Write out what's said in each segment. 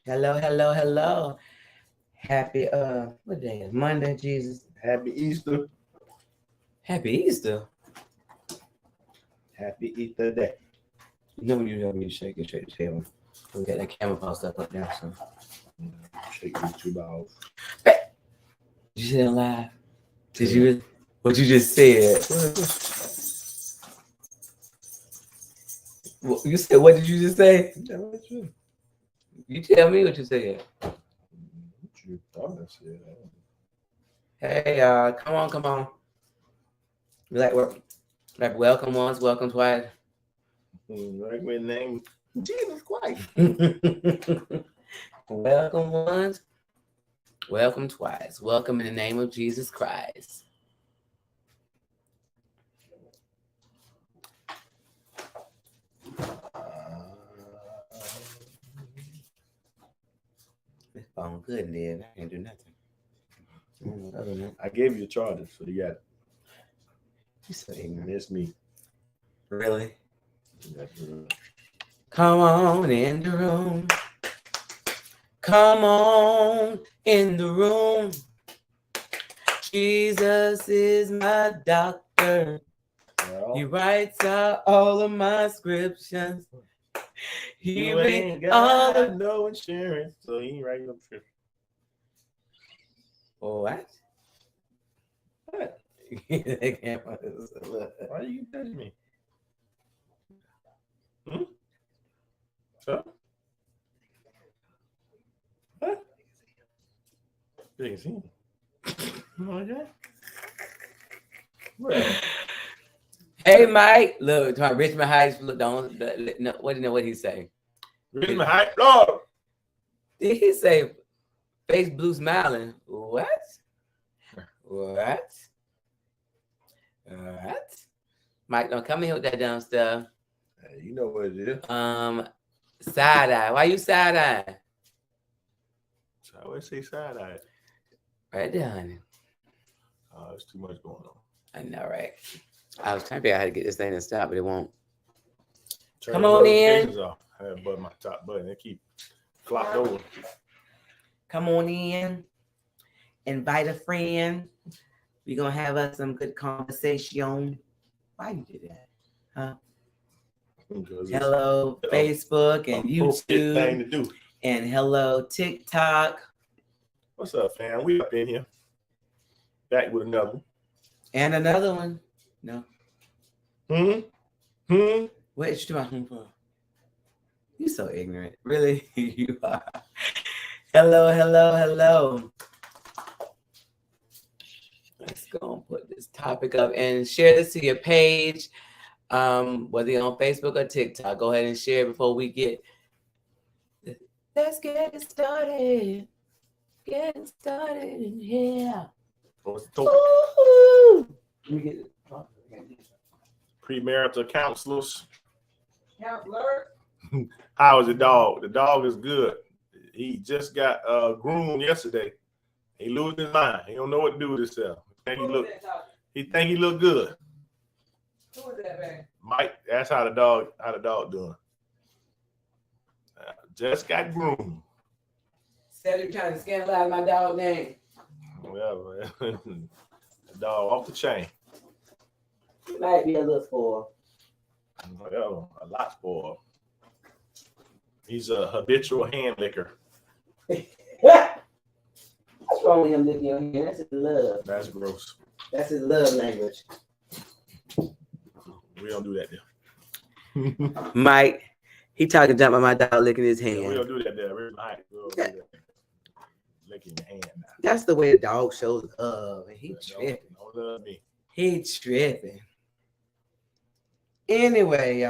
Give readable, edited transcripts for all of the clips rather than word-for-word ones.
Hello. Happy what day is Monday, Jesus? Happy Easter. Happy Easter. Happy Easter Day. You know when you help me to shake it, shake the table. We got that camera post up there, so Shake YouTube off. did you say it live? Did you what you just said? You said what did you just say? Yeah, what you? You tell me what you said. What you thought I said? Hey come on. Like welcome once, welcome twice. Like my name, Jesus Christ. Welcome once, welcome twice. Welcome in the name of Jesus Christ. This phone good, Ned. I can't do nothing. Other than that, I gave you a charger, so you got it. you so ignorant. It's me. Really? That's Come on in the room. Come on in the room. Jesus is my doctor. He writes out all of my scriptures. He you ain't got no insurance, so he ain't writing no trip. What? What? Why do you touch me? Huh? What? You can see him. Okay. Well, Hey, Mike. Look, my Richmond Heights. Look, don't. No, what do you know what he say? Richmond Heights. Lord. Did he say face blue smiling? What? What? Mike, don't come in here with that dumb stuff. Hey, you know what it is. Side eye. Why you side eye? So I always say side eye. Right there, honey. Oh, there's too much going on. I know, right? I was trying to figure out how to get this thing to stop, but it won't. Turn Come the on in. notifications off. I have button my top button. It keep flopped over. Come on in. Invite a friend. We're gonna have us some good conversation. Why you did that? Huh? Hello, Facebook and YouTube. Thing to do. And hello, TikTok. What's up, fam? We up in here. Back with another one. And another one. No. What you talking for? You so ignorant. Really? You are. Hello. Let's go and put this topic up and share this to your page. Whether you're on Facebook or TikTok, go ahead and share before we get. Let's get it started. Get started in here. What's the topic? Let me get it. Premarital counselors. Counselor. How is the dog? The dog is good. He just got groomed yesterday. He losing his mind. He don't know what to do with himself. He think he look good. Who is that, man? Mike, that's how the dog doing. Just got groomed. Said you're trying to scandalize my dog name. Well, man. The dog off the chain. He might be a little spoiled. Well, a lot spoiled. He's a habitual hand licker. What's wrong with him licking your hand? That's his love. That's gross. That's his love language. We don't do that there. Mike, he talking jump on my dog licking his hand. Yeah, we don't do that there. We don't do that. Licking your hand now. That's the way a dog shows love. And he tripping. Don't love me. He tripping. Anyway,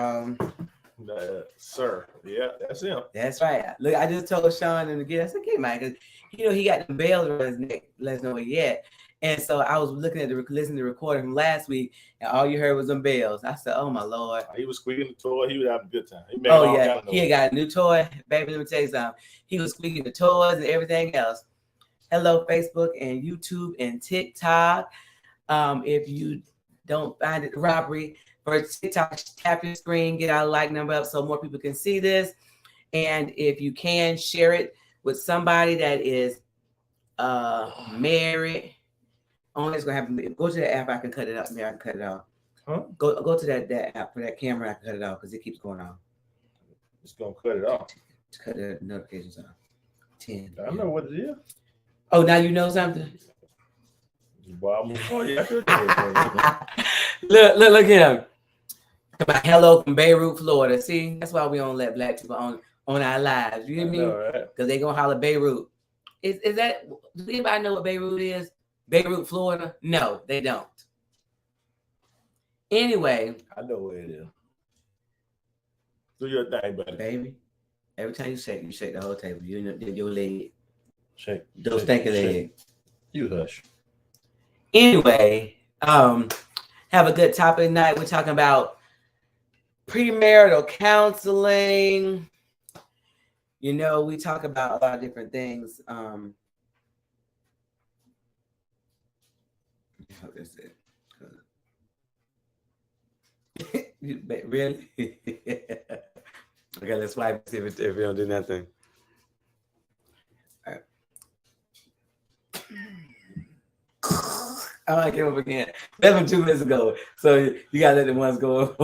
Sir. Yeah, that's him. That's right. Look, I just told Sean and again, I said, okay, Mike, because he got the bells around his neck, let's know it yet. And so I was looking at listening to the recording from last week, and all you heard was them bells. I said, oh my Lord. He was squeaking the toy. He was having a good time. He had got a new toy. Baby, let me tell you something. He was squeaking the toys and everything else. Hello, Facebook and YouTube and TikTok. If you don't find it robbery, for TikTok, tap your screen, get our like number up so more people can see this. And if you can, share it with somebody that is married. Only it's gonna have to go to that app. I can cut it up. Yeah, I can cut it off. Huh? Go to that app for that camera. I can cut it off because it keeps going on. It's gonna cut it off. Just cut the notifications off. 10. I know what it is. Oh, now you know something. Well, oh, yeah, look at him. About hello from Beirut, Florida. See, that's why we don't let black people on our lives. You hear me? Because they gonna holler Beirut. Is that? Does anybody know what Beirut is? Beirut, Florida? No, they don't. Anyway, I know what it is. Do your thing, buddy. Baby, every time you shake the whole table. You know your leg. Shake. Those stinking legs. You hush. Anyway, have a good topic tonight. We're talking about premarital counseling. You know, we talk about a lot of different things. How is it? Really? Okay, let's swipe see if we don't do nothing. All right. Oh, I came up again. That's from 2 minutes ago. So you gotta let the ones go.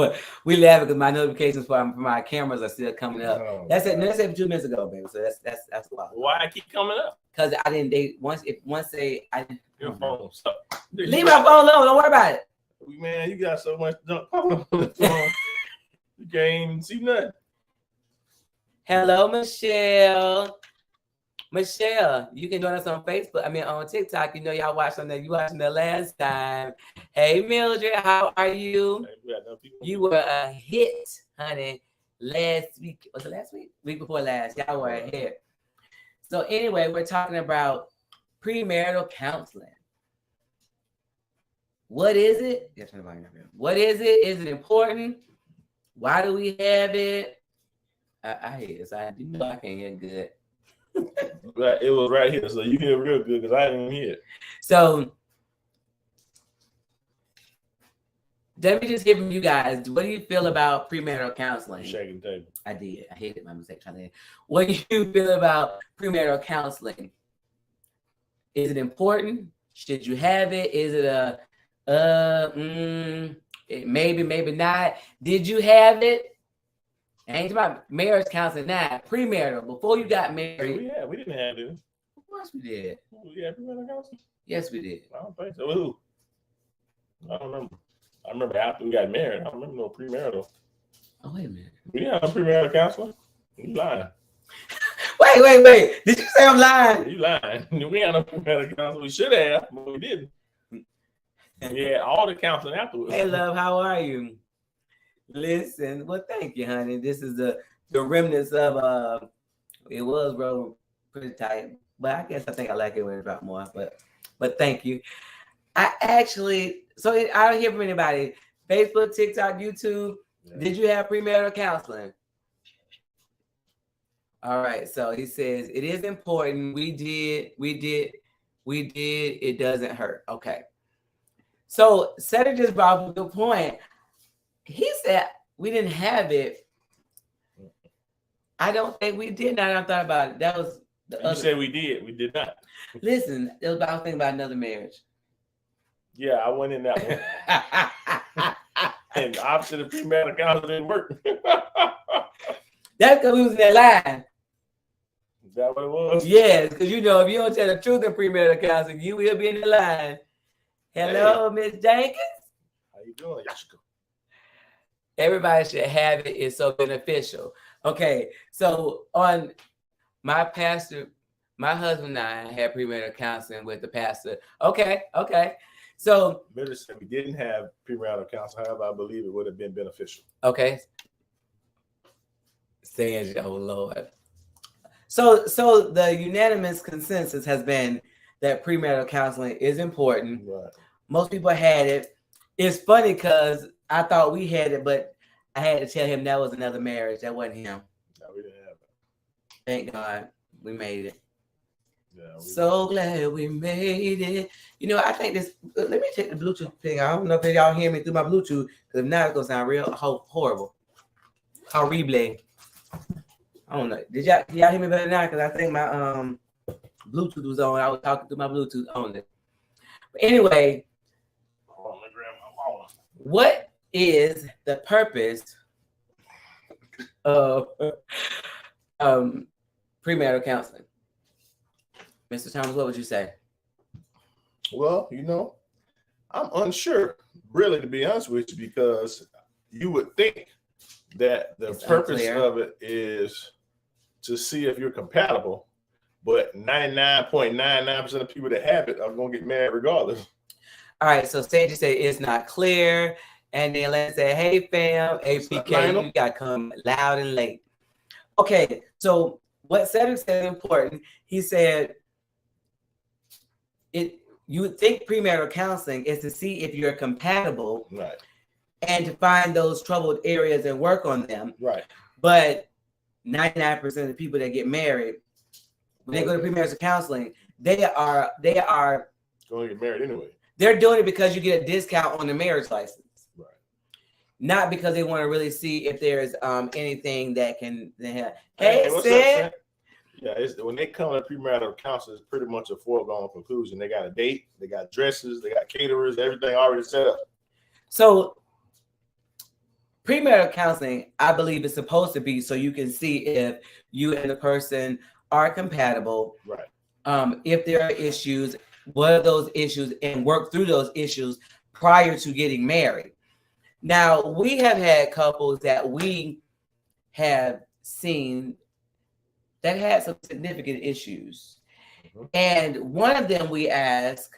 We laugh because my notifications for my cameras are still coming up. Oh, that's it. That's from 2 minutes ago, baby. So that's why. Why I keep coming up? Because I didn't. They once they I didn't. Your phone. So, Leave my phone alone. Don't worry about it. Man, you got so much junk on the phone. You can't even see nothing. Hello, Michelle. Michelle, you can join us on Facebook. I mean, on TikTok. You know, y'all watching that. You watching the last time. Hey, Mildred, how are you? You were a hit, honey. Last week was it last week? Week before last. Y'all were a hit. So anyway, we're talking about premarital counseling. What is it? Yes, what is it? Is it important? Why do we have it? I hear this. I can't hear good. It was right here, so you hear real good because I didn't hear it. So let me just hear from you guys. What do you feel about premarital counseling? Shaking table. I did. I hated my mistake. What do you feel about premarital counseling? Is it important? Should you have it? Is it maybe not? Did you have it? Ain't about marriage counseling now. Premarital, before you got married. We didn't have it. Of course we did. We had premarital counseling? Yes, we did. I don't think so. Who? I don't remember. I remember after we got married. I don't remember no premarital. Oh, wait a minute. We didn't have a premarital counseling. You lying. Wait. Did you say I'm lying? You lying. We had no premarital counseling. We should have, but we didn't. Yeah, all the counseling afterwards. Hey, love, how are you? Listen, well, thank you, honey. This is the remnants of it was real pretty tight, but I guess I think I like it when it dropped more. But thank you. I actually, so I don't hear from anybody. Facebook, TikTok, YouTube. Yeah. Did you have premarital counseling? All right. So he says it is important. We did. It doesn't hurt. Okay. So Setter just brought up a good point. He said we didn't have it. I don't think we did. Now I thought about it. That was the other. You said we did. We did not. Listen, it was about thinking about another marriage. Yeah, I went in that one. And opposite of premarital counseling didn't work. That's because we was in that line. Is that what it was? Yes, because if you don't tell the truth in premarital counseling, you will be in the line. Hello, Miss Jenkins. How you doing, Yashika? Everybody should have it. It's so beneficial. Okay, so on my pastor, my husband and I had premarital counseling with the pastor. Okay. So Mildred said we didn't have premarital counseling. However, I believe it would have been beneficial. Okay. Saying, oh Lord. So the unanimous consensus has been that premarital counseling is important. Right. Most people had it. It's funny because I thought we had it, but I had to tell him that was another marriage. That wasn't him. No, we didn't have it. Thank God we made it. Yeah, so glad we made it. I think this. Let me take the Bluetooth thing. I don't know if y'all hear me through my Bluetooth because now it's gonna sound real horrible. Horrible. I don't know. Did y'all hear me better now? Because I think my Bluetooth was on. I was talking through my Bluetooth only. But anyway, what is the purpose of premarital counseling? Mr. Thomas, what would you say? Well, I'm unsure, really, to be honest with you, because you would think that the purpose of it is to see if you're compatible, but 99.99% of people that have it are going to get married regardless. All right, so Sandy said it's not clear, and then let's say, hey fam, APK, you got to come loud and late. Okay, so what Cedric said is important. He said, you would think premarital counseling is to see if you're compatible, right, and to find those troubled areas and work on them, right. But 99% of the people that get married, when they go to premarital counseling, they are going to get married anyway. They're doing it because you get a discount on the marriage license, right? Not because they want to really see if there's anything that can. Hey, what's up, yeah, when they come to premarital counseling, it's pretty much a foregone conclusion. They got a date, they got dresses, they got caterers, everything already set up. So premarital counseling, I believe, is supposed to be so you can see if you and the person are compatible. Right. If there are issues, what are those issues, and work through those issues prior to getting married. Now, we have had couples that we have seen that had some significant issues. Mm-hmm. And one of them we ask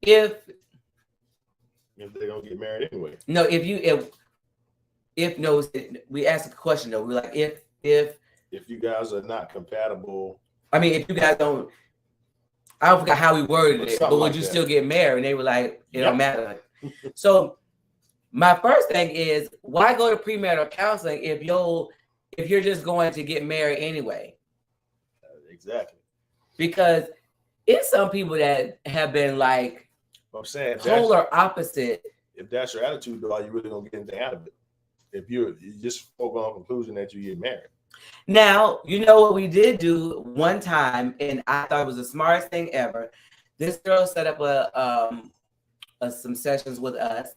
if they're gonna get married anyway. No, if no, we ask a question though. We're like, if you guys are not compatible. I mean, if you guys don't, I don't forget how we worded it, but would you still get married? And they were like, it don't matter. So my first thing is, why go to premarital counseling if you're just going to get married anyway? Exactly. Because it's some people that have been like, I'm saying polar opposite. If that's your attitude, though, are you really gonna get anything out of it? If you just focus on the conclusion that you get married. Now, you know what we did do one time, and I thought it was the smartest thing ever. This girl set up some sessions with us,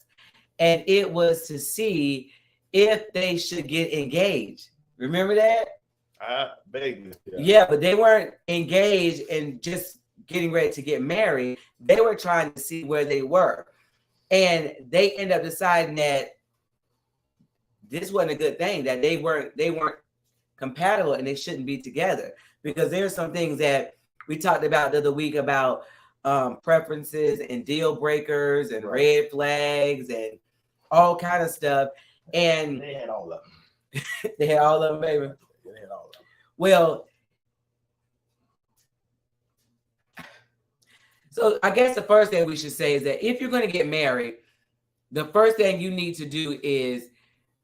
and it was to see if they should get engaged. Remember that? I vaguely. Yeah, but they weren't engaged and just getting ready to get married. They were trying to see where they were, and they ended up deciding that this wasn't a good thing, that they weren't compatible and they shouldn't be together, because there's some things that we talked about the other week about preferences and deal breakers and red flags and all kind of stuff. And they had all of them. They had all of them, baby. They had all of them. Well, so I guess the first thing we should say is that if you're going to get married, the first thing you need to do is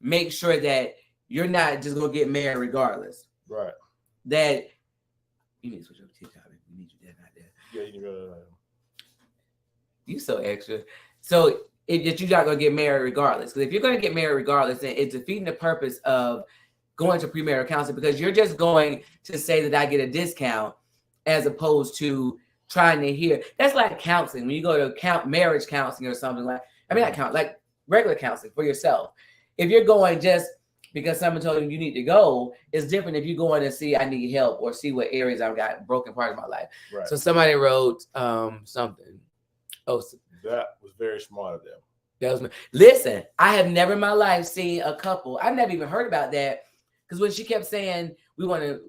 make sure that you're not just going to get married regardless. Right. That you need to switch over to TikTok. We need you there, not there. Yeah, you go. You so extra. So if you're not going to get married regardless, because if you're going to get married regardless, then it's defeating the purpose of going to premarital counseling, because you're just going to say that I get a discount as opposed to trying to hear. That's like counseling. When you go to marriage counseling or something like regular counseling for yourself. If you're going just because someone told you need to go, it's different if you're going to see I need help or see what areas I've got broken parts of my life. Right. So somebody wrote something. Oh, that was very smart of them. That was listen. I have never in my life seen a couple. I've never even heard about that, because when she kept saying we want to,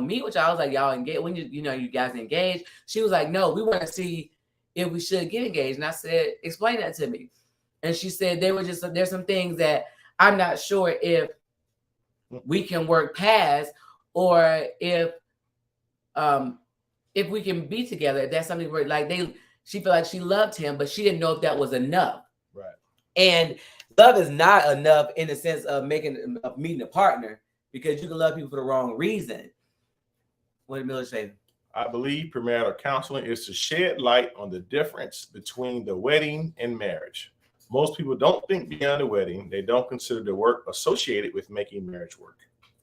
meet with y'all, I was like, y'all engage when you guys engage. She was like, no, we want to see if we should get engaged. And I said, explain that to me. And she said there's some things that I'm not sure if we can work past, or if we can be together. If that's something where she felt like she loved him, but she didn't know if that was enough. Right. And love is not enough in the sense of meeting a partner, because you can love people for the wrong reason. What did Miller say? I believe premarital counseling is to shed light on the difference between the wedding and marriage. Most people don't think beyond the wedding. They don't consider the work associated with making marriage work.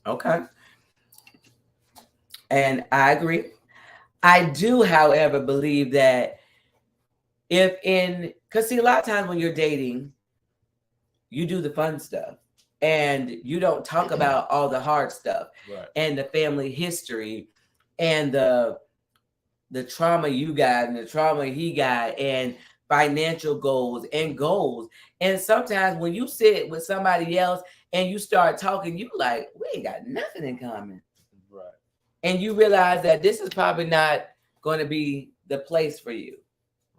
Okay. And I agree. I do, however, believe that because see, a lot of times when you're dating, you do the fun stuff and you don't talk about all the hard stuff, right, and the family history and the trauma you got and the trauma he got and financial goals. And sometimes when you sit with somebody else and you start talking, you like, we ain't got nothing in common. Right. And you realize that this is probably not going to be the place for you.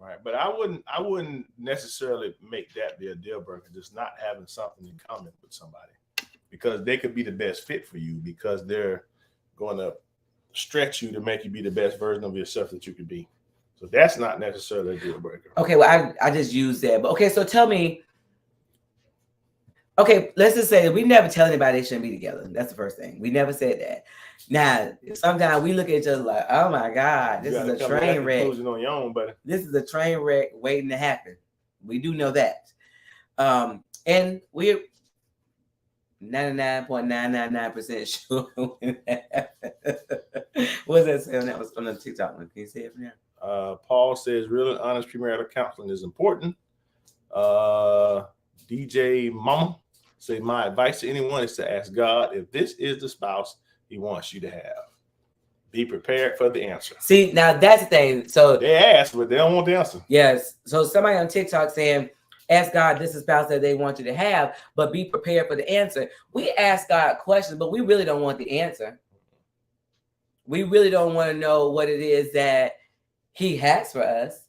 Right. But I wouldn't necessarily make that be a deal breaker, just not having something in common with somebody, because they could be the best fit for you because they're going to stretch you to make you be the best version of yourself that you could be. So that's not necessarily a deal breaker. Okay, well, I just used that. But okay, so tell me, okay, let's just say that we never tell anybody they shouldn't be together. That's the first thing. We never said that. Now, sometimes we look at each other like, oh my God, this is a train wreck. On your own, buddy. This is a train wreck waiting to happen. We do know that. And we're 99.999% sure. What's that saying? That was from the TikTok one. Can you say it from there? Paul says real and honest premarital counseling is important. DJ Mama say my advice to anyone is to ask God if this is the spouse he wants you to have. Be prepared for the answer. See, now that's the thing. So they ask, but they don't want the answer. Yes. So somebody on TikTok saying, ask God this is spouse that they want you to have, but be prepared for the answer. We ask God questions, but we really don't want the answer. We really don't want to know what it is that he has for us,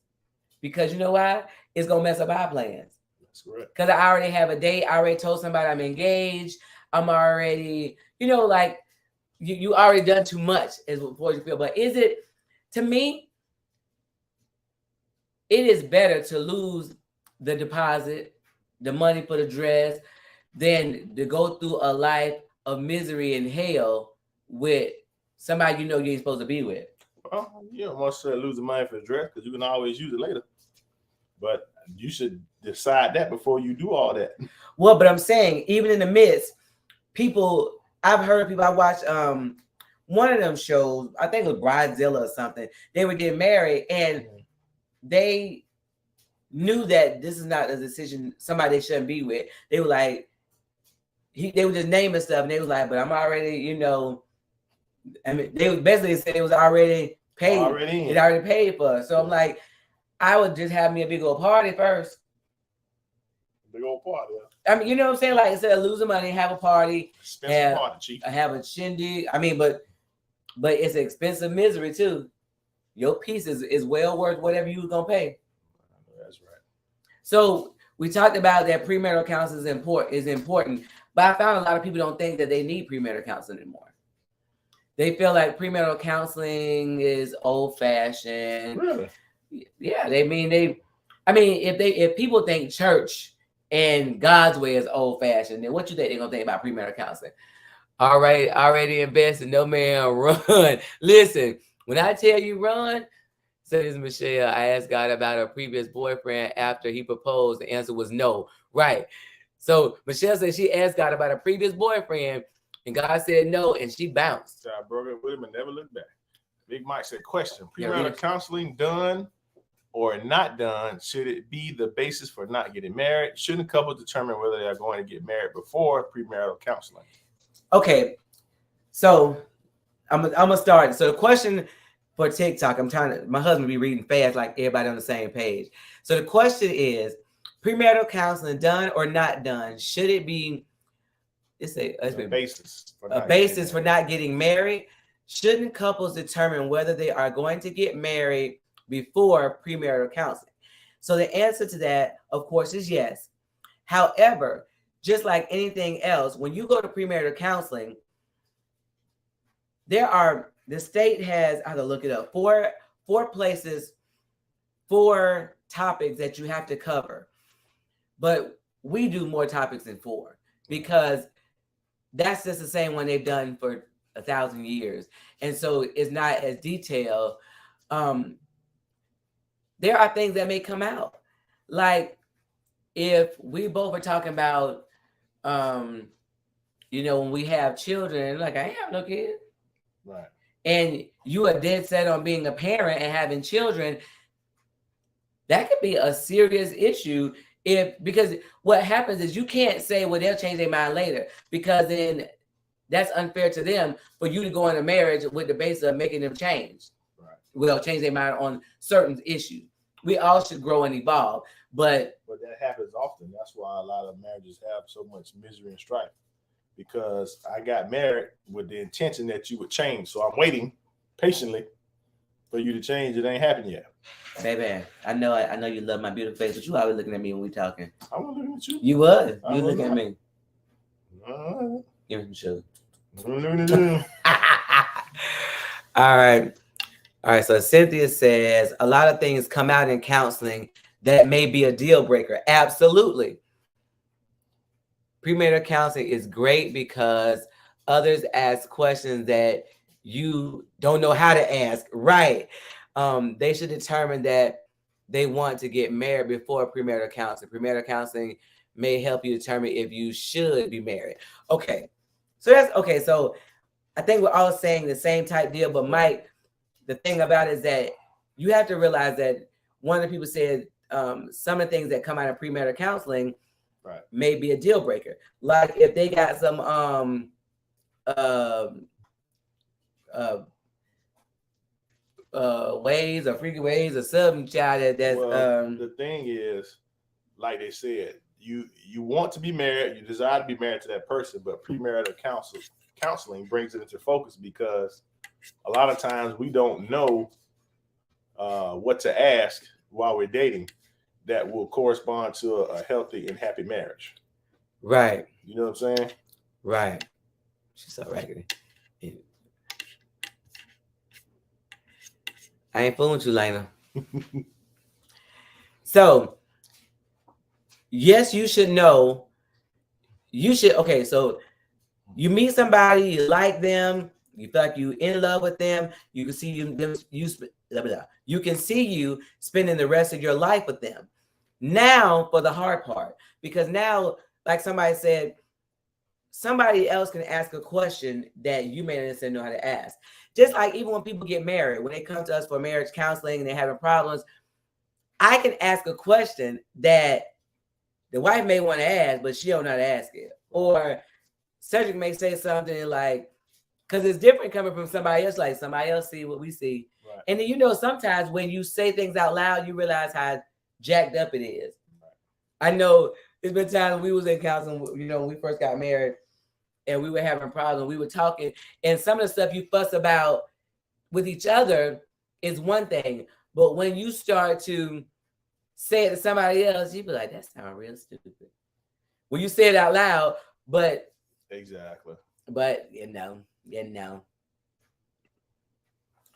because you know why? It's going to mess up our plans. That's correct. Because I already have a date. I already told somebody I'm engaged. I'm already, like you already done too much is what you feel. But is it, to me, it is better to lose the deposit, the money for the dress, than to go through a life of misery and hell with somebody you ain't supposed to be with. Well, you don't want to lose the money for the dress because you can always use it later. But you should decide that before you do all that. Well, but I'm saying, even in the midst, I've heard people, I watched one of them shows, I think it was Bridezilla or something. They were getting married and they knew that this is not a decision somebody they shouldn't be with. They were like, they were just naming stuff, and they was like, but I'm already, I mean, they basically said it was already paid. It already paid for. So I'm like, I would just have me a big old party first. Big old party. I mean, you know what I'm saying? Like, instead of losing money, have a party. Expensive party, chief. Have a shindig. I mean, but it's expensive misery too. Your piece is well worth whatever you was gonna pay. That's right. So we talked about that premarital counseling is important, but I found a lot of people don't think that they need premarital counseling anymore. They feel like premarital counseling is old fashioned. Really? Yeah, if people think church and God's way is old fashioned, then what you think they're gonna think about premarital counseling? All right, already invested, no man run. Listen, when I tell you run, says Michelle, I asked God about her previous boyfriend after he proposed. The answer was no. Right. So Michelle said she asked God about her previous boyfriend, and God said no, and she bounced. I broke it with him and never looked back. Big Mike said, question, premarital counseling done or not done, should it be the basis for not getting married? Shouldn't couples determine whether they are going to get married before premarital counseling? Okay, so I'm gonna start. So the question for TikTok, my husband be reading fast like everybody on the same page. So the question is, premarital counseling done or not done? Should it be a basis for not getting married? Shouldn't couples determine whether they are going to get married before premarital counseling? So the answer to that, of course, is yes. However, just like anything else, when you go to premarital counseling, the state has, I have to look it up, four places, 4 topics that you have to cover. But we do more topics than 4 because that's just the same one they've done for 1,000 years. And so it's not as detailed. There are things that may come out. Like, if we both are talking about, when we have children, like I ain't have no kids. Right. And you are dead set on being a parent and having children, that could be a serious issue. Because what happens is you can't say, well, they'll change their mind later, because then that's unfair to them for you to go into marriage with the basis of making them change. Right. Well, change their mind on certain issues. We all should grow and evolve, but that happens often. That's why a lot of marriages have so much misery and strife. Because I got married with the intention that you would change, so I'm waiting patiently for you to change. It ain't happened yet. Baby, I know you love my beautiful face, but you always looking at me when we talking. I was looking at you. You was. You looking at me. Give me some sugar. All right. So Cynthia says a lot of things come out in counseling that may be a deal breaker. Absolutely. Premarital counseling is great because others ask questions that you don't know how to ask. Right. They should determine that they want to get married before premarital counseling. Premarital counseling may help you determine if you should be married. Okay. So that's okay. So I think we're all saying the same type deal, but Mike, the thing about it is that you have to realize that one of the people said some of the things that come out of premarital counseling may be a deal breaker. Like if they got some ways or freaky ways or something, child. The thing is, like they said, you want to be married, you desire to be married to that person, but premarital counseling brings it into focus because a lot of times we don't know what to ask while we're dating that will correspond to a healthy and happy marriage. Right. You know what I'm saying? Right. She's so raggedy. I ain't fooling with you, Lena. So, yes, you should know. Okay, so you meet somebody, you like them, you feel like you in love with them, you can see you can see you spending the rest of your life with them. Now for the hard part, because now, like somebody said, somebody else can ask a question that you may not necessarily know how to ask. Just like even when people get married, when they come to us for marriage counseling and they're having problems, I can ask a question that the wife may want to ask, but she don't know how to ask it. Or Cedric may say something like, because it's different coming from somebody else, like somebody else see what we see. Right. And then, sometimes when you say things out loud, you realize how jacked up it is. Right. I know it's been times we was in counseling, when we first got married and we were having problems, we were talking, and some of the stuff you fuss about with each other is one thing, but when you start to say it to somebody else, you be like, that sounds real stupid. When you say it out loud, but exactly. But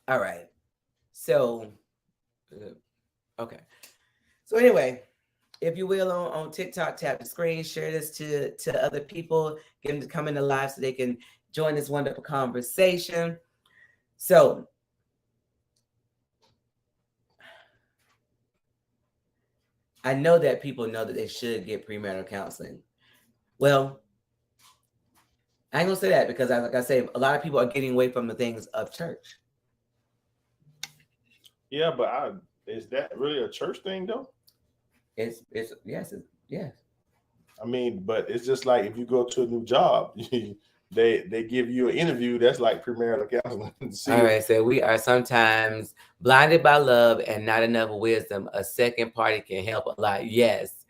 all right. So okay. So anyway, if you will, on TikTok, tap the screen, share this to other people, get them to come in the live so they can join this wonderful conversation. So I know that people know that they should get premarital counseling. Well, I ain't gonna say that because, like I say, a lot of people are getting away from the things of church. Yeah, but is that really a church thing though? It's yes. I mean, but it's just like if you go to a new job, they give you an interview that's like premarital counseling. All right, so we are sometimes blinded by love and not enough wisdom. A second party can help a lot. Yes.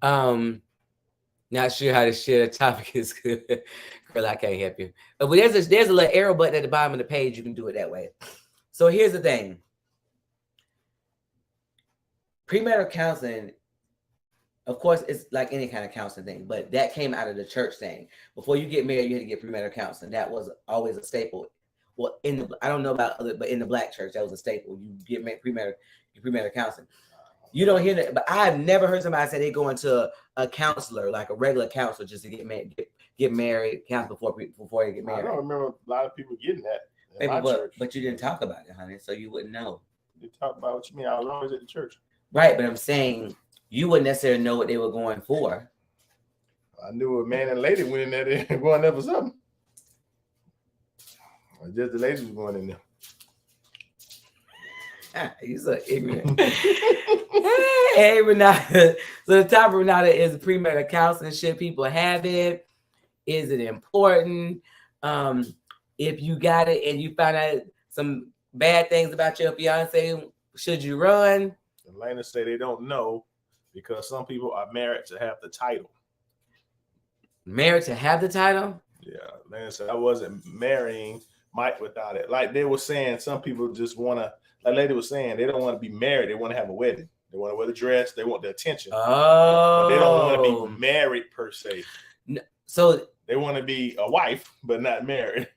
Not sure how to share the topic is good. Girl, I can't help you. But there's a little arrow button at the bottom of the page. You can do it that way. So here's the thing. Premarital counseling, of course, it's like any kind of counseling thing, but that came out of the church thing. Before you get married, you had to get premarital counseling. That was always a staple. Well, I don't know about other, but in the Black church, that was a staple. You get premarital counseling. You don't hear that, but I've never heard somebody say they go into a counselor, like a regular counselor, just to get married, counsel before they get married. I don't remember a lot of people getting that in my church. But you didn't talk about it, honey, so you wouldn't know. You talk about what you mean. I was always at the church. Right, but I'm saying you wouldn't necessarily know what they were going for. I knew a man and lady went in there going there for something. Or just the ladies was going in there. You so ignorant. Hey, Renata. So the topic, Renata, is premarital counseling. Should people have it? Is it important? If you got it and you find out some bad things about your fiance, should you run? Elena say they don't know because some people are married to have the title. Married to have the title? Yeah, Elena said I wasn't marrying Mike without it. Like they were saying, some people just want to, like lady was saying, they don't want to be married. They want to have a wedding. They want to wear the dress. They want the attention. Oh. But they don't want to be married per se. So they want to be a wife, but not married.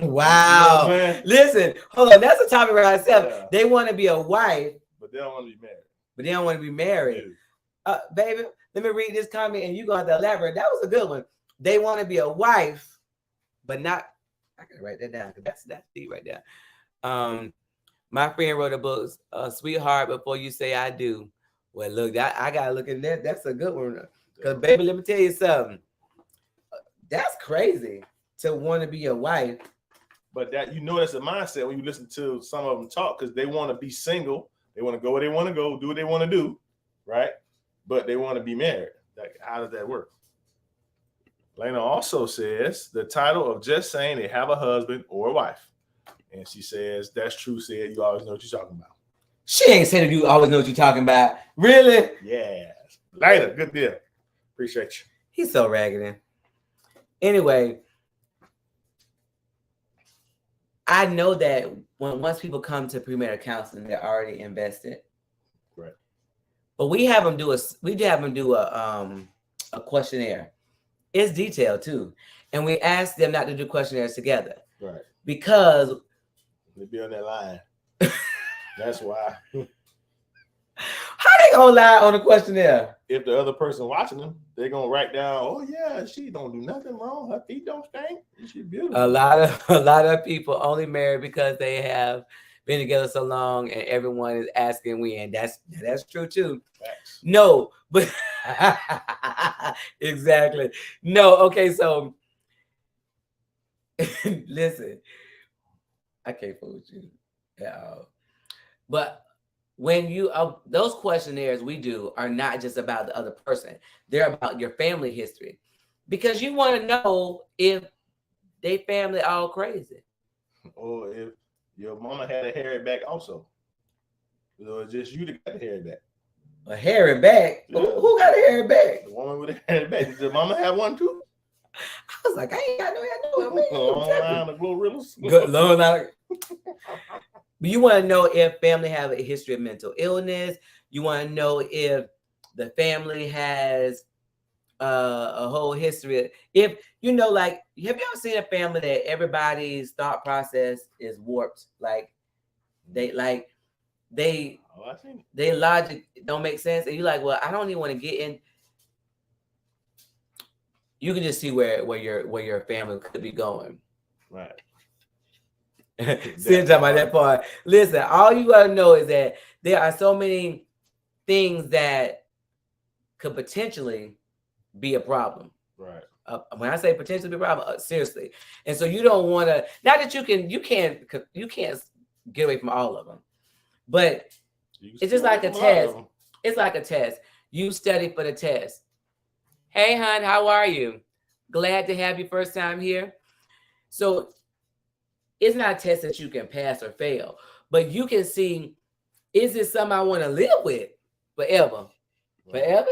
Wow. You know listen, hold on. That's a topic right itself. Yeah. They want to be a wife, but they don't want to be married. But they don't want to be married. Yeah. Baby, let me read this comment and you're going to have to elaborate. That was a good one. They want to be a wife, but not. I can write that down because that's deep right there. My friend wrote a book, Sweetheart Before You Say I Do. Well, look, I got to look at that. That's a good one. Because, baby, let me tell you something. That's crazy to want to be a wife. But that, you know, that's a mindset when you listen to some of them talk, because they want to be single. They want to go where they want to go, do what they want to do, right? But they want to be married. Like, how does that work? Lena also says the title of just saying they have a husband or a wife. And she says, that's true, said you always know what you're talking about. She ain't saying you always know what you're talking about. Really? Yeah. Lena, good deal. Appreciate you. He's so raggedy. Anyway, I know that once people come to premarital counseling, they're already invested. Right. But we have them do a questionnaire. It's detailed too. And we ask them not to do questionnaires together. Right. Because they be on that line. That's why. How they gonna lie on a questionnaire? If the other person watching them, they're gonna write down, oh yeah, she don't do nothing wrong. Her feet don't stink. She's beautiful. A lot of people only marry because they have been together so long and everyone is asking when. That's true too. Facts. No, but exactly. No, okay, so listen, I can't fool with you at all. But when you those questionnaires we do are not just about the other person, they're about your family history, because you want to know if they family all crazy, or if your mama had a hairy back also, or just you that got a hairy back. A hairy back? Yeah. Who got a hairy back? The woman with a hairy back. Did your mama have one too? I was like, I ain't got no hair. Long line of Glorilla's. Good long line. But you want to know if family have a history of mental illness. You want to know if the family has a whole history. If you know, like, have you ever seen a family that everybody's thought process is warped? Like they logic don't make sense, and you're like, well, I don't even want to get in. You can just see where your family could be going. Right. Talking about that part. Listen, all you gotta know is that there are so many things that could potentially be a problem. Right. When I say potentially be a problem, seriously. And so you don't want to. Not that you can't get away from all of them, but it's just like a test. It's like a test. You study for the test. Hey, hon, how are you? Glad to have you first time here. So it's not a test that you can pass or fail, but you can see, is this something I want to live with forever? Right. Forever?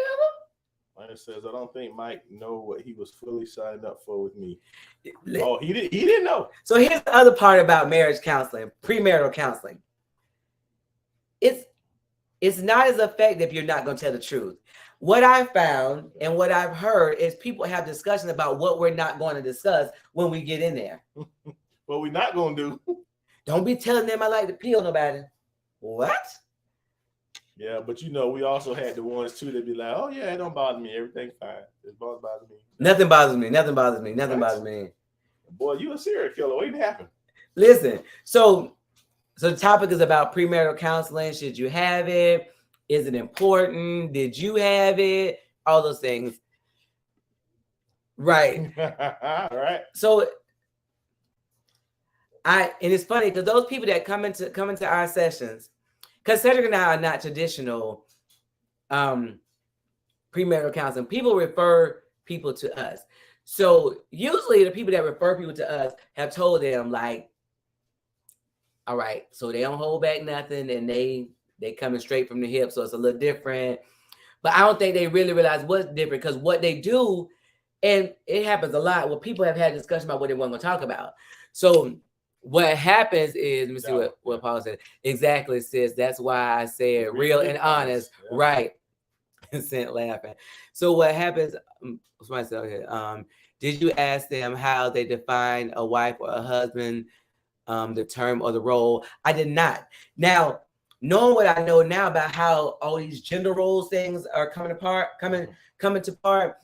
Like it says, I don't think Mike know what he was fully signed up for with me. Oh, he didn't know. So here's the other part about marriage counseling, premarital counseling. It's not as effective if you're not going to tell the truth. What I found and what I've heard is people have discussions about what we're not going to discuss when we get in there. What we're not going to do. Don't be telling them I like to pee on nobody. What? Yeah, but you know, we also had the ones too that be like, oh yeah, it don't bother me. Everything's fine. It bothers me. Nothing bothers me. Nothing bothers me. Nothing bothers me. Boy, you a serial killer. Waiting to happen. Listen, so the topic is about premarital counseling. Should you have it? Is it important? Did you have it? All those things. Right. Right. So and it's funny because those people that come into our sessions, because Cedric and I are not traditional premarital counseling. People refer people to us. So usually the people that refer people to us have told them like, all right, so they don't hold back nothing and they coming straight from the hip. So it's a little different. But I don't think they really realize what's different because what they do, and it happens a lot where people have had discussion about what they want to talk about. So what happens is, let me see what Paul said. Exactly, sis. That's why I said real and honest. Yeah. Right. Sent laughing. So what happens, did you ask them how they define a wife or a husband, the term or the role? I did not. Now, knowing what I know now about how all these gender roles things are coming to part,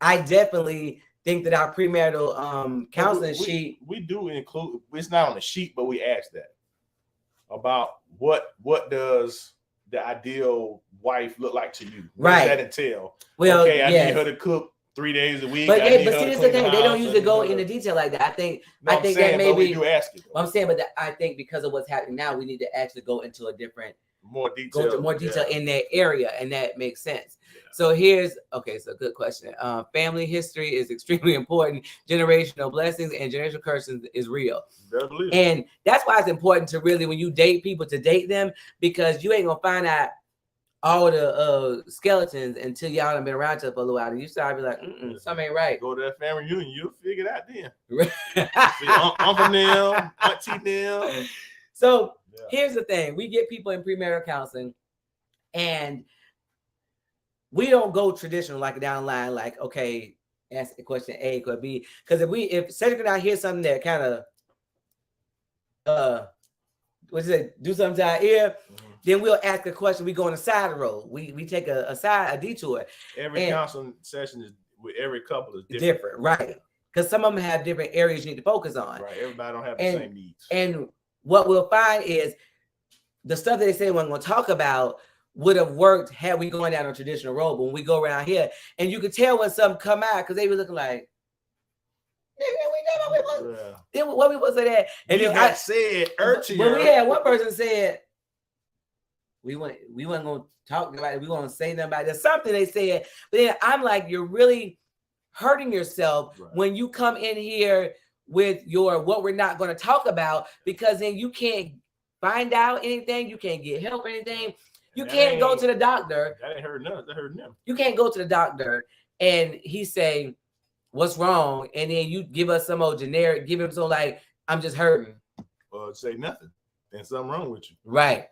I definitely think that our premarital counseling sheet. We do include, it's not on the sheet, but we ask that about what does the ideal wife look like to you? What does that entail? Well, okay, I need her to cook 3 days a week. But see, this is the thing. They don't usually go into detail like that. I think that maybe we do ask it. I'm saying, but I think because of what's happening now, we need to actually go into a different more detail in that area, and that makes sense. Yeah. So so good question. Family history is extremely important. Generational blessings and generational curses is real. And that's why it's important to really, when you date people, to date them, because you ain't gonna find out all the skeletons until y'all have been around each other for a little while. And you start to be like, something ain't right. Go to that family reunion, you'll figure it out then. See, Uncle Neil, Auntie Neil. So here's the thing. We get people in premarital counseling and we don't go traditional like down the line, like, okay, ask the question A, could B. Because if Cedric and I hear something that kind of do something to our ear, then we'll ask a question. We go on the side road. We take a detour. Every counseling session is with every couple is different, right? Because some of them have different areas you need to focus on. Right. Everybody don't have the same needs. And what we'll find is the stuff that they say we're going to talk about would have worked had we gone down a traditional road. But when we go around here, and you could tell when something come out because they were looking like, what we was at that, and then I said earlier. But we had one person said we weren't gonna talk about it. We weren't gonna say nothing about it. There's something they said, but then I'm like, you're really hurting yourself when you come in here with your what we're not going to talk about, because then you can't find out anything. You can't get help or anything. You can't go to the doctor. That ain't hurting us. That hurting them. You can't go to the doctor and he say, what's wrong? And then you give us some old generic, give him some like, I'm just hurting. Or say nothing. There's something wrong with you. Right.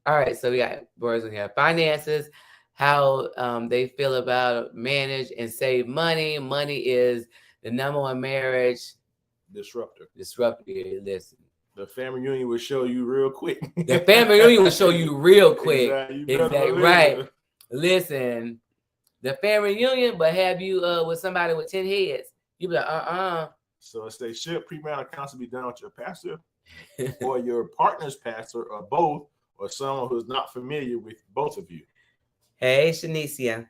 All right. So we got words in here. Finances, how they feel about manage and save money. Money is the number one marriage disruptor. Listen. The family reunion will show you real quick. The family reunion will show you real quick. Exactly. Right. Listen, the family reunion, but have you with somebody with 10 heads. You be like, So if they should premarital counseling be done with your pastor or your partner's pastor or both, or someone who's not familiar with both of you? Hey, Shanicia.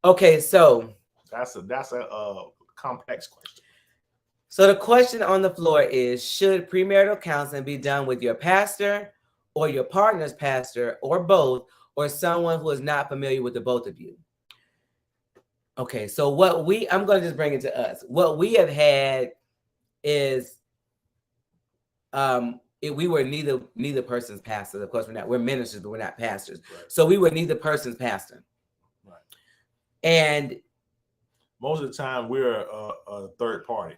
Okay, so that's a complex question. So the question on the floor is, should premarital counseling be done with your pastor or your partner's pastor or both, or someone who is not familiar with the both of you? Okay, so I'm going to just bring it to us. What we have had is we were neither person's pastor. Of course, we're ministers, but we're not pastors. Right. So we were neither person's pastor. Right. And most of the time we're a third party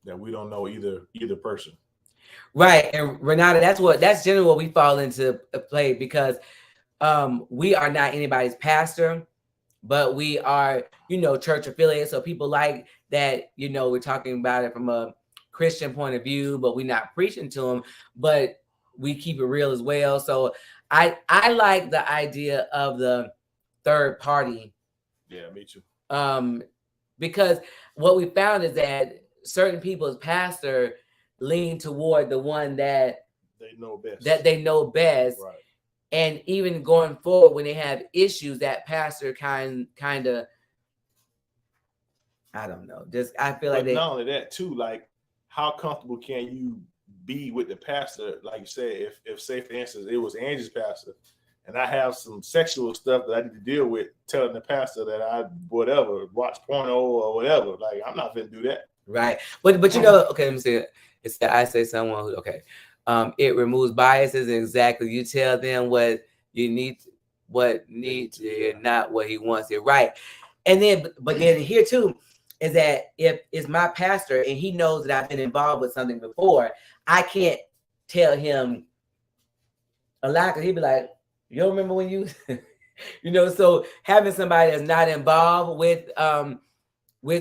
that we don't know either person. Right. And Renata, that's generally what we fall into play, because we are not anybody's pastor, but we are, church affiliated. So people like that, we're talking about it from a Christian point of view, but we're not preaching to them, but we keep it real as well. So I like the idea of the third party. Yeah, me too. Because what we found is that certain people's pastor lean toward the one that they know best. Right. And even going forward, when they have issues, that pastor kind of, I don't know. Just I feel like not only that too, like how comfortable can you be with the pastor? Like you said, if say for instance it was Angie's pastor, and I have some sexual stuff that I need to deal with, telling the pastor that I whatever watch porno or whatever, like I'm not gonna do that. Right, but you know, okay, let me see. It's that I say someone who it removes biases. Exactly, you tell them what you need, to hear, not what he wants to hear. Right, and then but then here too. Is that if it's my pastor and he knows that I've been involved with something before, I can't tell him a lie because he'd be like, you don't remember when you, you know, so having somebody that's not involved with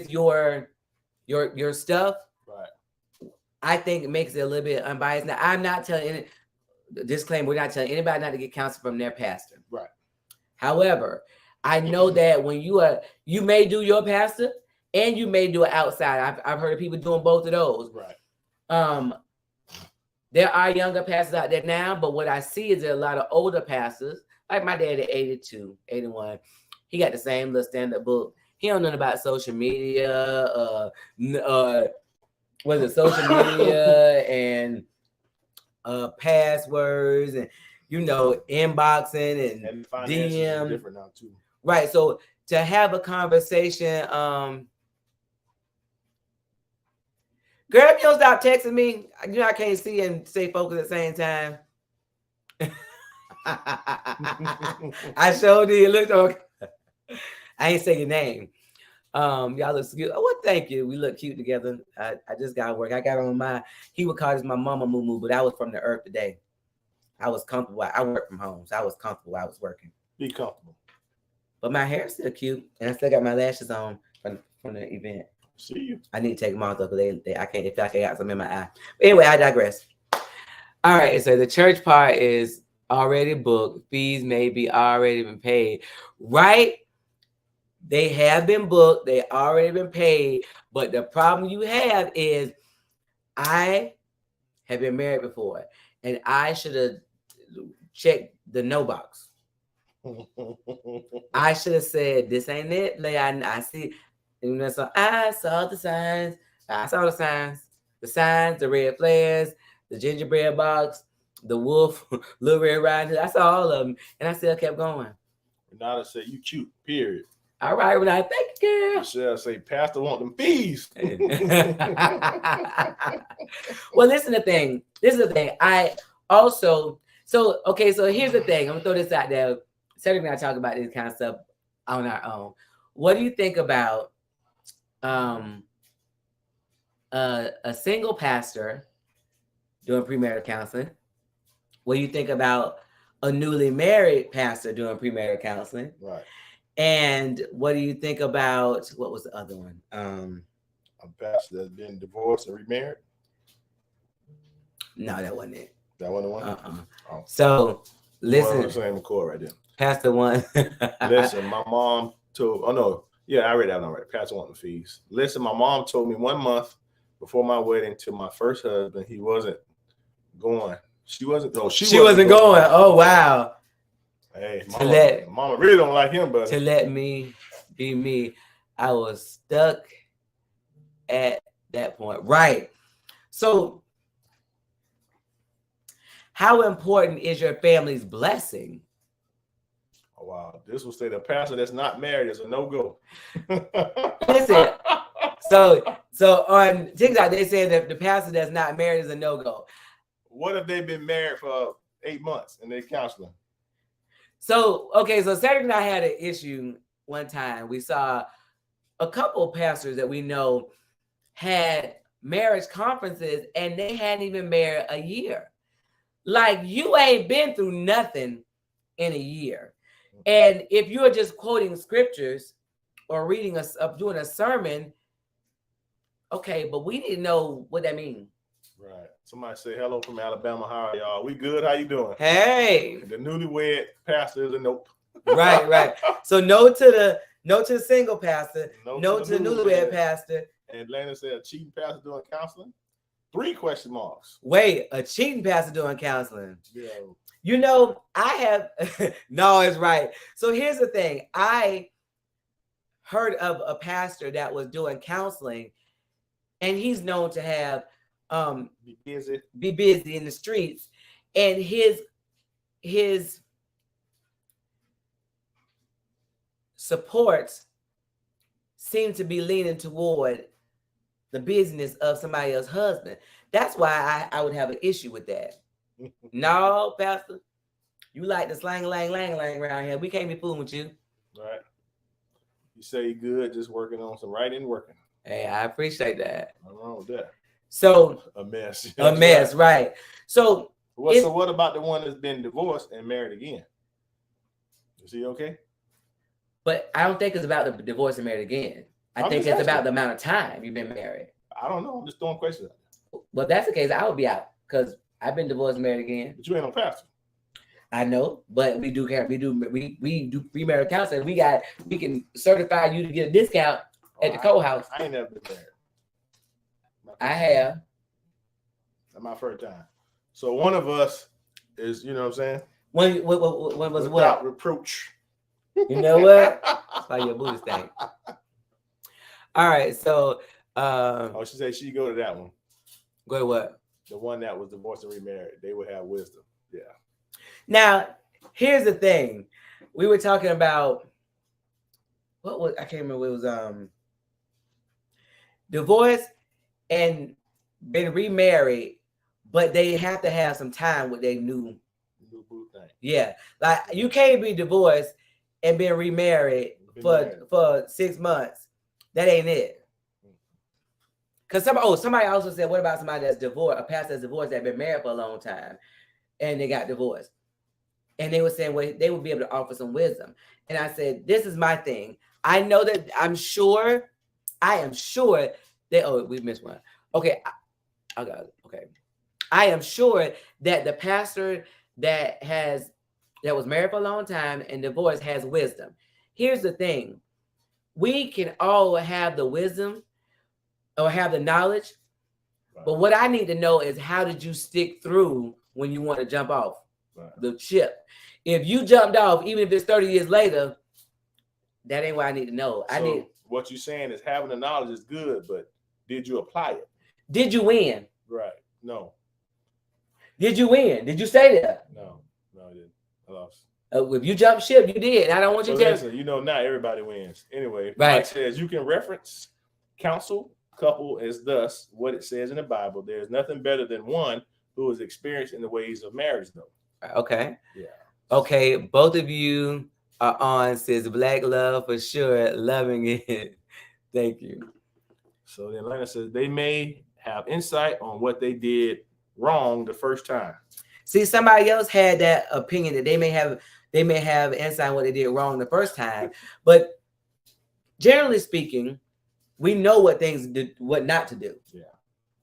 your stuff, right, I think it makes it a little bit unbiased. Now, I'm not telling, disclaimer, we're not telling anybody not to get counsel from their pastor. Right. However, I know that when you may do your pastor, and you may do it outside. I've heard of people doing both of those. Right. There are younger pastors out there now, but what I see is there are a lot of older pastors, like my dad at 82, 81. He got the same little stand-up book. He don't know about social media, social media and passwords and inboxing and DM. Different now too. Right. So to have a conversation, girl, if you don't stop texting me, I can't see and stay focused at the same time. I showed you. Looked okay. I ain't say your name. Y'all look cute. Oh, well, thank you. We look cute together. I just got to work. I got on he would call this my mama moo, but I was from the earth today. I was comfortable. I work from home, so I was comfortable while I was working. Be comfortable. But my hair's still cute, and I still got my lashes on from the event. See you. I need to take them off though, because I can't. If I got some in my eye. But anyway, I digress. All right, so the church part is already booked. Fees may be already been paid. Right? They have been booked. They already been paid. But the problem you have is, I have been married before, and I should have checked the no box. I should have said, "This ain't it." Like I see. So I saw the signs. I saw the signs, the red flares, the gingerbread box, the wolf, Little Red Riding Hood. I saw all of them, and I still kept going. Renata said, "You cute." Period. All right, Renata, thank you, girl. Michelle say, "Pastor want them fees." Well, this is the thing. I also so here's the thing. I'm gonna throw this out there. Cedric and I talk about this kind of stuff on our own. What do you think about a single pastor doing premarital counseling? What do you think about a newly married pastor doing premarital counseling? Right. And what do you think about, what was the other one? A pastor that's been divorced and remarried? No, that wasn't it. That wasn't the one? Oh. So listen. The same accord right there. Pastor one. Listen, my mom told, I read that one already. Pastor wanting the fees. Listen, my mom told me 1 month before my wedding to my first husband, he wasn't going. She wasn't going. Oh, wow. Hey, mama really don't like him, but to let me be me. I was stuck at that point. Right. So how important is your family's blessing? Oh, wow. This will say the pastor that's not married is a no-go. Listen, so on TikTok, they say that the pastor that's not married is a no-go. What if they've been married for 8 months and they're counseling? So Cedric and I had an issue one time. We saw a couple of pastors that we know had marriage conferences and they hadn't even married a year. Like, you ain't been through nothing in a year. And if you're just quoting scriptures or doing a sermon, okay, but we need to know what that means. Right. Somebody say hello from Alabama. How are y'all? We good. How you doing? Hey. The newlywed pastor is a nope. Right. So no to the single pastor, no to the newlywed pastor. And Atlanta said a cheating pastor doing counseling. 3 question marks. Wait, a cheating pastor doing counseling. Yeah. You know, I have no, it's right. So here's the thing. I heard of a pastor that was doing counseling, and he's known to have Be busy in the streets, and his supports seem to be leaning toward the business of somebody else's husband. That's why I would have an issue with that. No, Pastor, you like the slang, lang around here. We can't be fooling with you. Right. You say you're good, just working on some writing, working. Hey, I appreciate that. Nothing wrong with that. So a mess. A mess, right. So what about the one that's been divorced and married again? Is he okay? But I don't think it's about the divorce and married again. I think it's about the amount of time you've been married. I don't know. I'm just throwing questions out. Well, if that's the case, I would be out because I've been divorced and married again. But you ain't no pastor. I know, but we do premarital counseling. We can certify you to get a discount at the courthouse. I ain't never been married. I have. That's my first time. So one of us is, you know what I'm saying? When was Without what? reproach. You know what? That's how your booty stank. All right, so she said she go to that one. Go to what? The one that was divorced and remarried. They would have wisdom. Yeah. Now, here's the thing. We were talking about I can't remember. It was divorce and been remarried, but they have to have some time with their new boo thing. Yeah, like you can't be divorced and been remarried for 6 months. That ain't it. Because somebody also said, what about somebody that's divorced, a pastor that's divorced that been married for a long time and they got divorced? And they were saying, well, they would be able to offer some wisdom. And I said, this is my thing. I know that I am sure that, we missed one. Okay. I got it. Okay. I am sure that the pastor that was married for a long time and divorced has wisdom. Here's the thing. We can all have the wisdom or have the knowledge, but what I need to know is how did you stick through when you want to jump off the ship? If you jumped off, even if it's 30 years later, that ain't what I need to know. What you're saying is having the knowledge is good, but did you apply it? Did you win? Right. No. Did you win? Did you stay there? No, I didn't. I lost. If you jump ship, you did. I don't want you to. Listen, not everybody wins. Anyway, right. Mike says you can reference counsel couple as thus what it says in the Bible. There's nothing better than one who is experienced in the ways of marriage, though. Okay. Yeah. Okay. Both of you are on, says Black Love for sure. Loving it. Thank you. So then Lena says they may have insight on what they did wrong the first time. See, somebody else had that opinion that they may have insight on what they did wrong the first time. But generally speaking, we know what not to do. Yeah.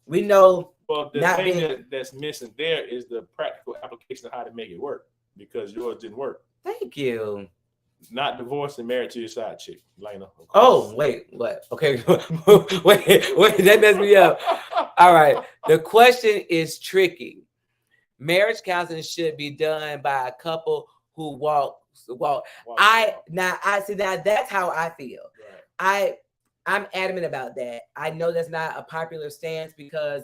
We know. Well, the thing that's missing there is the practical application of how to make it work, because yours didn't work. Thank you. Not divorced and married to your side chick, Lena. Oh, wait, what? Okay. wait, that messed me up. All right. The question is tricky. Marriage counseling should be done by a couple who walk. Now that's how I feel. Right. I'm adamant about that. I know that's not a popular stance because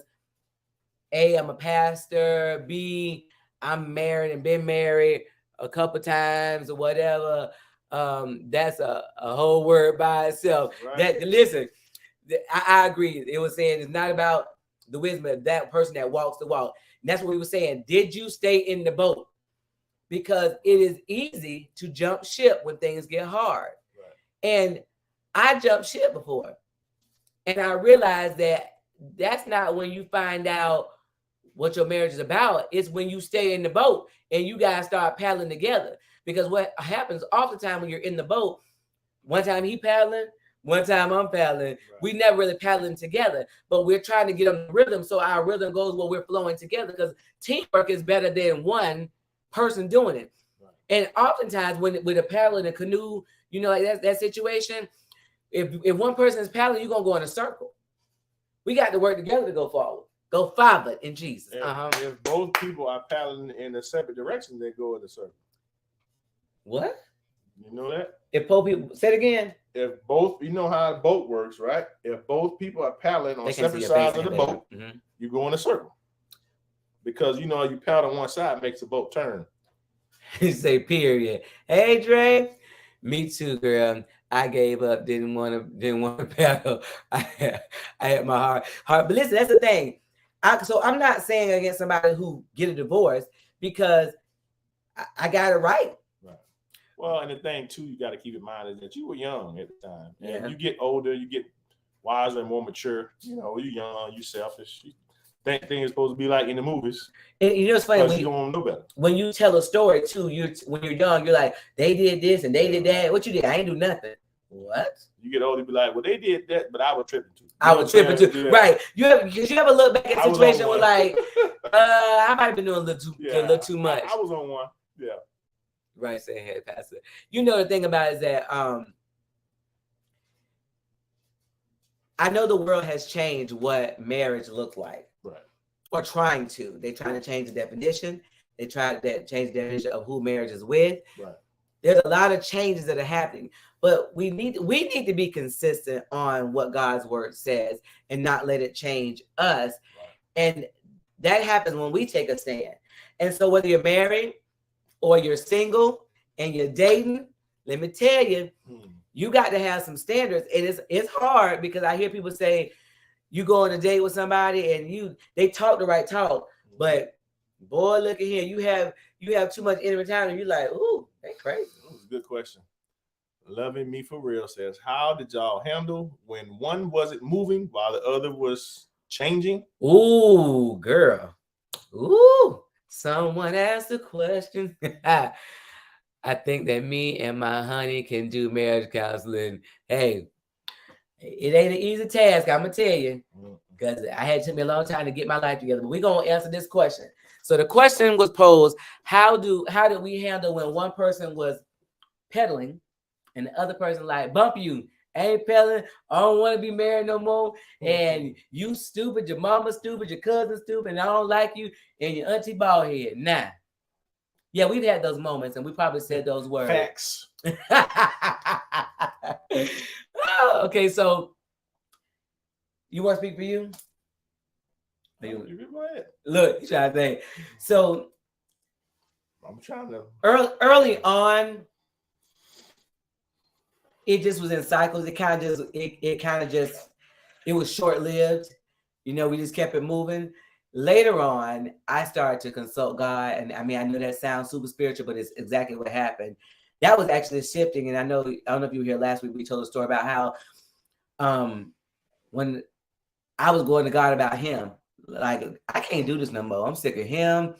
A, I'm a pastor, B, I'm married and been married a couple times or whatever. That's a whole word by itself. Right. Listen, I agree. It was saying it's not about the wisdom of that person that walks the walk. And that's what we were saying. Did you stay in the boat? Because it is easy to jump ship when things get hard. Right. And I jumped ship before. And I realized that that's not when you find out what your marriage is about. It's when you stay in the boat and you guys start paddling together. Because what happens oftentimes when you're in the boat, one time he paddling, one time I'm paddling. Right. We never really paddling together, but we're trying to get on the rhythm. So our rhythm goes where we're flowing together, because teamwork is better than one person doing it. Right. And oftentimes with a paddle in a canoe, like that situation, if one person is paddling, you're going to go in a circle. We got to work together to go forward. Go Father in Jesus. If both people are paddling in a separate direction, they go in a circle. What? You know that? If both people, say it again. If both, you know how a boat works, right? If both people are paddling on separate sides of the boat, you go in a circle. Because, you know, you paddle on one side makes the boat turn. You say period. Hey, Dre. Me too, girl. I gave up. Didn't want to paddle. I had my heart. But listen, that's the thing. So I'm not saying against somebody who get a divorce because I got it right. Well, and the thing too, you got to keep in mind is that you were young at the time, and you get older, you get wiser and more mature. You know, you're young, you're selfish. That thing is supposed to be like in the movies. And you know, it's funny when you don't know better. When you tell a story too, when you're young, you're like, they did this and they did that. What you did? I ain't do nothing. What? You get older, you be like, well, they did that, but I was tripping too. I was tripping too. Yeah. Right. You ever look back at a situation where like, I might have been doing a little too much. I was on one. Yeah. Right, saying hey, Pastor. You know the thing about it is that I know the world has changed what marriage looks like. Right. Or trying to. They're trying to change the definition. They try to change the definition of who marriage is with. Right. There's a lot of changes that are happening. But we need to be consistent on what God's word says and not let it change us. Right. And that happens when we take a stand. And so whether you're married or you're single and you're dating, let me tell you, you got to have some standards. It's hard because I hear people say you go on a date with somebody and they talk the right talk, but boy, look at here, you have too much intimate time and you're like, ooh, they crazy. That's a good question. Loving Me For Real says, how did y'all handle when one wasn't moving while the other was changing? Ooh, girl. Ooh. Someone asked a question. I think that me and my honey can do marriage counseling. Hey, it ain't an easy task, I'm going to tell you, because it took me a long time to get my life together. But we're going to answer this question. So the question was posed, how did we handle when one person was pedaling and the other person like, bump you, I ain't pedaling, I don't want to be married no more, and you stupid, your mama stupid, your cousin stupid, and I don't like you, and your auntie bald head. Nah. Yeah, we've had those moments, and we probably said those words. Facts. Okay, so you want to speak for you? Look, you trying to think. So I'm trying to. Early on, it just was in cycles. It was short-lived. You know, we just kept it moving. Later on, I started to consult God. And I mean, I know that sounds super spiritual, but it's exactly what happened. That was actually shifting. And I don't know if you were here last week, we told a story about how when I was going to God about him, like, I can't do this no more. I'm sick of him.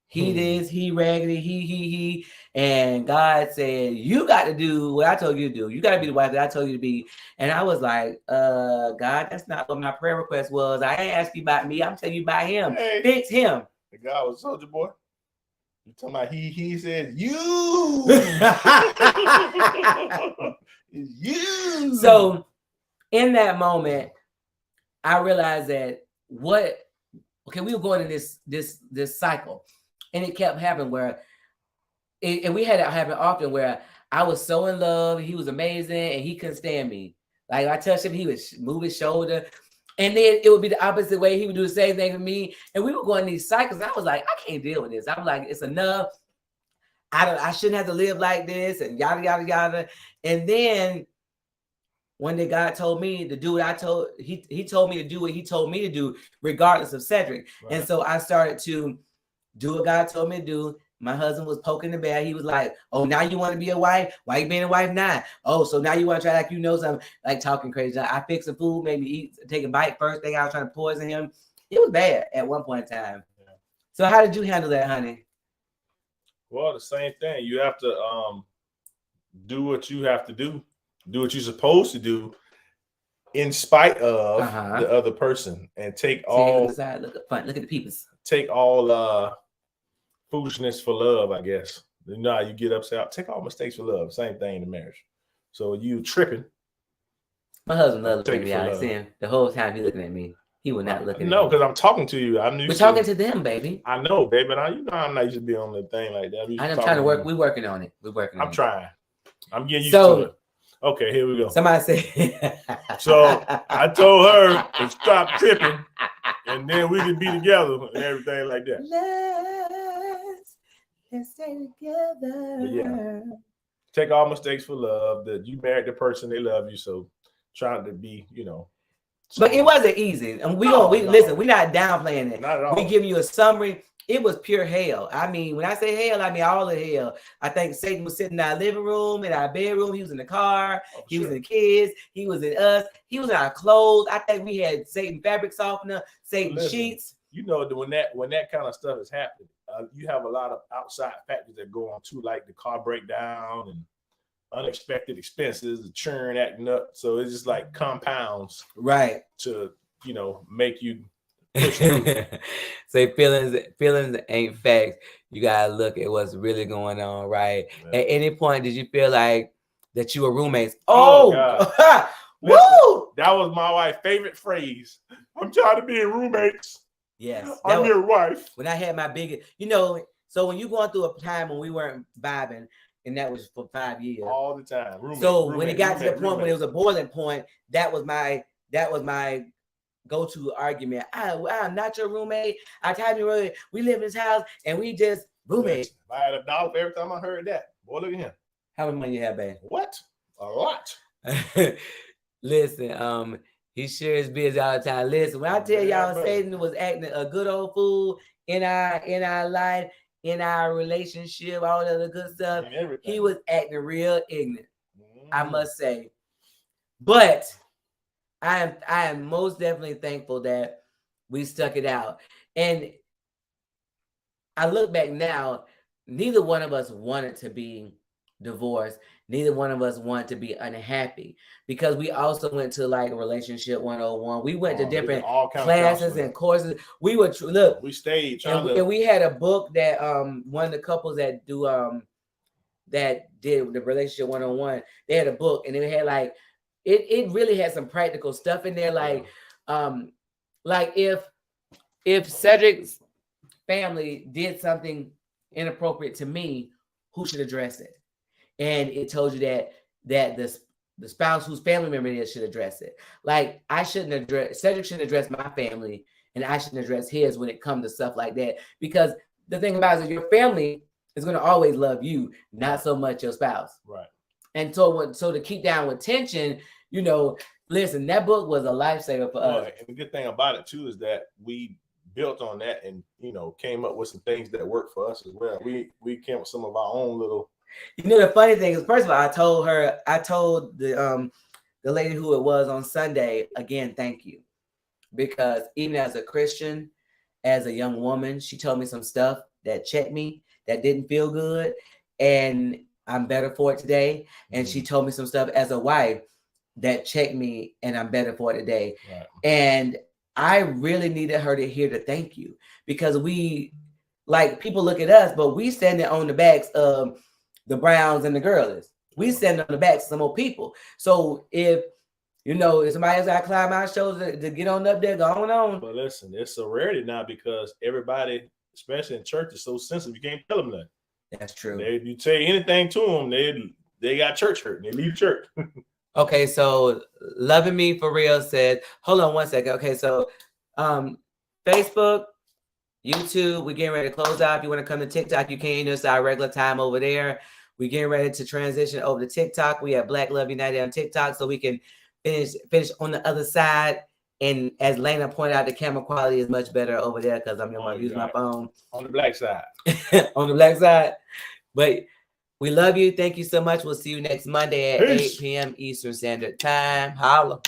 He this, he raggedy, he. And God said, you got to do what I told you to do. You got to be the wife that I told you to be. And I was like, God, that's not what my prayer request was. I ain't asking you about me. I'm telling you about him. Hey, fix him. The guy was Soldier Boy. You talking about he said, you. You. So in that moment, I realized that we were going in this cycle. And it kept happening and we had it happen often where I was so in love, he was amazing, and he couldn't stand me. Like, I touched him, he would move his shoulder, and then it would be the opposite way. He would do the same thing for me, and we were going these cycles. And I was like, I can't deal with this. I'm like, it's enough. I shouldn't have to live like this, and yada yada yada. And then one day God told me to do what he told me to do what he told me to do, regardless of Cedric. Right. And so I started to do what God told me to do. My husband was poking the bear. He was like, oh, now you want to be a wife? Why you being a wife now? Oh, so now you want to try like you know something, like talking crazy. I fixed some food, made me eat, take a bite. First thing I was trying to poison him. It was bad at one point in time. Yeah. So how did you handle that, honey? Well, the same thing. You have to do what you have to do what you're supposed to do in spite of the other person, and take all look at the peoples. Take all foolishness for love, I guess. You know how you get upset. Take all mistakes for love. Same thing in marriage. So you tripping. My husband loves looking at me. I see him the whole time. He looking at me. He will not look at No, it. because I'm talking to you. We're talking to them, baby. I know, baby. But you know I'm not used to be on the thing like that. I'm trying to work. We're working on it. I'm trying. I'm getting used to it. Okay, here we go. Somebody said. So I told her to stop tripping, and then we can be together and everything like that. Let's stay together. But yeah, take all mistakes for love. That you married the person, they love you, so trying to be, But it wasn't easy, and listen. We're not downplaying it. Not at all. We giving you a summary. It was pure hell. I mean, when I say hell, I mean all of hell. I think Satan was sitting in our living room, in our bedroom. He was in the car. He was in the kids. He was in us. He was in our clothes. I think we had Satan fabric softener, Satan sheets. You know, when that kind of stuff is happening, you have a lot of outside factors that go on too, like the car breakdown and unexpected expenses, the churn acting up. So it's just like compounds, right? To make you. Say feelings ain't facts. You gotta look at what's really going on, right? Yeah. At any point, did you feel like that you were roommates? Oh, God. Listen, that was my wife's favorite phrase. I'm tired of being roommates. Yes, I'm your wife. When I had my biggest, so when you going through a time when we weren't vibing, and that was for 5 years, all the time. When it got to the point when it was a boiling point, that was my go-to argument. I'm not your roommate. I tell you, we live in this house and we just roommates. I had $1 every time I heard that. Boy, look at him. How much money you have, babe? What? A lot. Listen, he sure is busy all the time. Listen, when I tell y'all Satan was acting a good old fool in our life, in our relationship, all that other good stuff, he was acting real ignorant. I must say. But I am most definitely thankful that we stuck it out. And I look back now, neither one of us wanted to be divorced. Neither one of us wanted to be unhappy, because we also went to like Relationship 101. We went to different classes and courses. We would we stayed and we had a book that one of the couples that do that did the Relationship 101, they had a book, and it had like it really had some practical stuff in there, like if Cedric's family did something inappropriate to me, who should address it? And it told you that the spouse whose family member it is should address it. Like Cedric shouldn't address my family, and I shouldn't address his when it comes to stuff like that. Because the thing about it is your family is going to always love you, not so much your spouse. Right. And so to keep down with tension, listen, that book was a lifesaver for us. And the good thing about it too is that we built on that and came up with some things that worked for us as well. We came with some of our own little. The funny thing is, first of all, I told the lady who it was on Sunday, again, thank you. Because even as a Christian, as a young woman, she told me some stuff that checked me, that didn't feel good. And I'm better for it today. And she told me some stuff as a wife that checked me, and I'm better for it today. Right. And I really needed her to hear the thank you, because people look at us, but we standing on the backs of the Browns and the Girlies. We standing on the backs of some more people. So if somebody else got to climb our shoulders to get on up there, going on. But listen, it's a rarity now because everybody, especially in church, is so sensitive. You can't tell them nothing. That's true. If you say anything to them, they got church hurt. They leave church. Okay, so Loving Me For Real said, hold on one second. Okay, so Facebook, YouTube, we're getting ready to close out. If you want to come to TikTok, you can. It's our regular time over there. We're getting ready to transition over to TikTok. We have Black Love United on TikTok, so we can finish on the other side. And as Lena pointed out, the camera quality is much better over there because I'm going to use my phone. On the black side. On the black side. But we love you. Thank you so much. We'll see you next Monday at 8 p.m. Eastern Standard Time. Holla.